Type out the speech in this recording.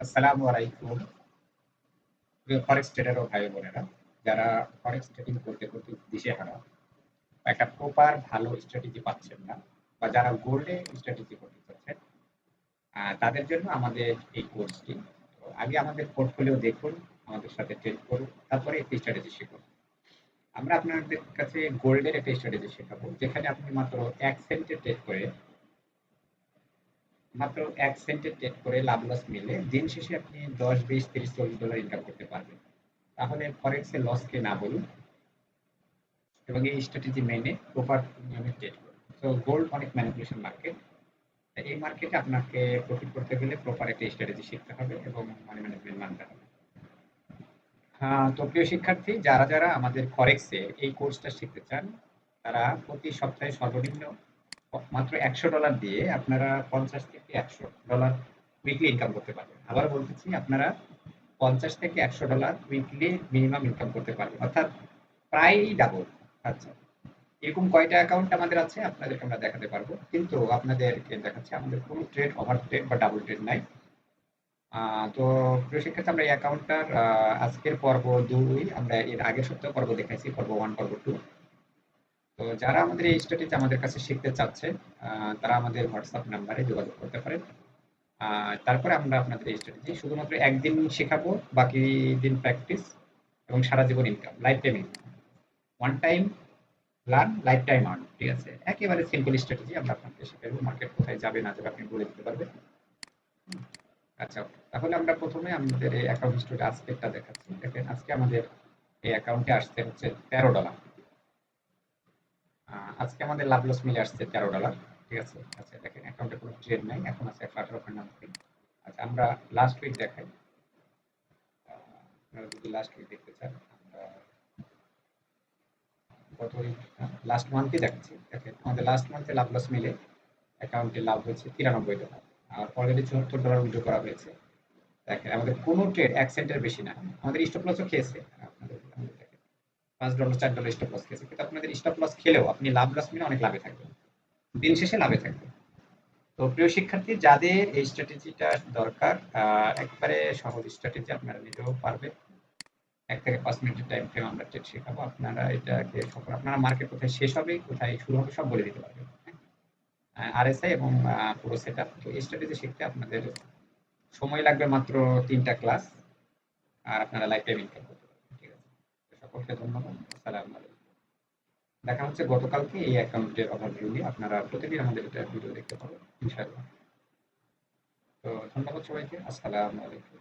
আসসালামু আলাইকুম। প্রিয় ফরেক্স ট্রেডার ও ভাই বোনেরা, যারা ফরেক্স ট্রেডিং করতে করতে দিশেহারা, একটা প্রপার ভালো স্ট্র্যাটেজি পাচ্ছেন না, বা যারা গোল্ডে স্ট্র্যাটেজি করতে চাচ্ছেন, তাদের জন্য আমাদের এই কোর্সটি। তো আগে আমাদের পোর্টফোলিও দেখুন, আমাদের সাথে ট্রেড করুন, তারপরে একটি স্ট্র্যাটেজি শিখুন। আমরা আপনাদের কাছে গোল্ডের একটা স্ট্র্যাটেজি শেখাবো, যেখানে আপনি মাত্র ১ সেন্টে ট্রেড করে লাভ লস মিলে দিন শেষে আপনি ১০, ২০, ৩০, $৪০ ইনকাম করতে পারবেন। তাহলে ফরেক্স এর লসকে না বলুন এবং এই স্ট্র্যাটেজি মেনে প্রপার নিয়মে ট্রেড করুন। তো গোল্ড অনেক ম্যানিপুলেশন মার্কেট। এই মার্কেটে আপনাকে প্রফিট করতে গেলে প্রপার একটা স্ট্র্যাটেজি শিখতে হবে এবং মানি ম্যানেজমেন্ট মানতে হবে। হ্যাঁ, তো প্রিয় শিক্ষার্থী, যারা আমাদের ফরেক্সে এই কোর্সটা শিখতে চান, তারা প্রতি সপ্তাহে সর্বনিম্ন মাত্র $১০০ দিয়ে আপনারা ৫০ থেকে $১০০ উইকলি ইনকাম করতে পারবেন। আবার বলতেছি, আপনারা ৫০ থেকে $১০০ উইকলি মিনিমাম ইনকাম করতে পারবেন, অর্থাৎ প্রায় ডাবল। আচ্ছা, এরকম কয়টা অ্যাকাউন্ট আমাদের আছে আপনাদেরকে আমরা দেখাতে পারবো, কিন্তু আপনাদেরকে দেখাচ্ছি আমাদের কোনো ট্রেড, ওভার ট্রেড বা ডাবল ট্রেড নাই। তো প্রিয় শিক্ষার্থী, আমরা এই অ্যাকাউন্টটার আজকের পর্ব ২, আমরা এর আগের সপ্তাহে পর্ব দেখাইছি, পর্ব ১, পর্ব ২। তো যারা আমাদের এই স্ট্র্যাটেজি আমাদের কাছে শিখতে চাচ্ছে, তারা আমাদের হোয়াটসঅ্যাপ নাম্বারে যোগাযোগ করতে পারেন। তারপরে আমরা আপনাদের এই স্ট্র্যাটেজি শুধুমাত্র একদিন শেখাবো, বাকি দিন প্র্যাকটিস এবং সারা জীবন income, life time income. One time learn, life time earn. ঠিক আছে? একেবারে সিম্পল স্ট্র্যাটেজি আমরা আপনাকে শিখাবো। মার্কেট কোথায় যাবে না যাবে আপনি বলে দিতে পারবেন। আচ্ছা, তাহলে আমরা ১ম এ আমাদের এই অ্যাকাউন্ট হিস্টরি আজকেরটা দেখাচ্ছি। দেখেন, আজকে আমাদের এই অ্যাকাউন্টে আসছে হচ্ছে $১৩। আজকে আমাদের লাভ লস মিলে আসছে $১৩। ঠিক আছে? আচ্ছা, দেখেন অ্যাকাউন্টে কোনো ট্রেড নাই। এখন আছে ১১৮.৯। আচ্ছা, আমরা লাস্ট উইক দেখাই। আপনারা যদি লাস্ট উইক দেখতে চান, আমরা গত উইক লাস্ট মান্থই দেখাচ্ছি। দেখেন, আমাদের লাস্ট মান্থে লাভ লস মিলে অ্যাকাউন্টে লাভ হয়েছে $৯৩। আর অলরেডি $৭৪ উইথড্র করা হয়েছে। দেখেন, আমাদের কোনো ট্রেড ১ সেন্টের বেশি না। আমাদের স্টপ লসও খেয়েছে। আমাদের দেখেন, $৫, $৪ স্টপ লস খেয়েছে। কিন্তু আপনাদের স্টপ লস খেলেও আপনি লাভ লস মিলে অনেক লাভে থাকবেন। দিন শেষে লাভে থাকবেন। তো প্রিয় শিক্ষার্থী, যাদের এই স্ট্র্যাটেজিটা দরকার, একবারে সহজ স্ট্র্যাটেজি, আপনারা নিজেও পারবেন। ১ থেকে ৫ মিনিটের টাইম ফ্রেম আমরা ট্রেড শেখাবো। আপনারা এটাকে আপনারা মার্কেট কোথায় শেষ হবে, কোথায় শুরু হবে সব বলে দিতে পারবেন। আরএসআই এবং পুরো সেটআপ। তো এই স্ট্র্যাটেজি শিখতে আপনাদের সময় লাগবে মাত্র ৩ টা ক্লাস। আর আপনারা লাইফ টাইম ইনকাম করতে পারবেন। ঠিক আছে? তো সকলকে ধন্যবাদ। আসসালামু আলাইকুম। দেখা হচ্ছে গতকালকে এই অ্যাকাউন্টের ওভারভিউ নিয়ে। আপনারা প্রতিদিন আমাদের এটা ভিডিও দেখতে পাবেন ইনশাআল্লাহ। তো ধন্যবাদ সবাইকে। আসসালামু আলাইকুম।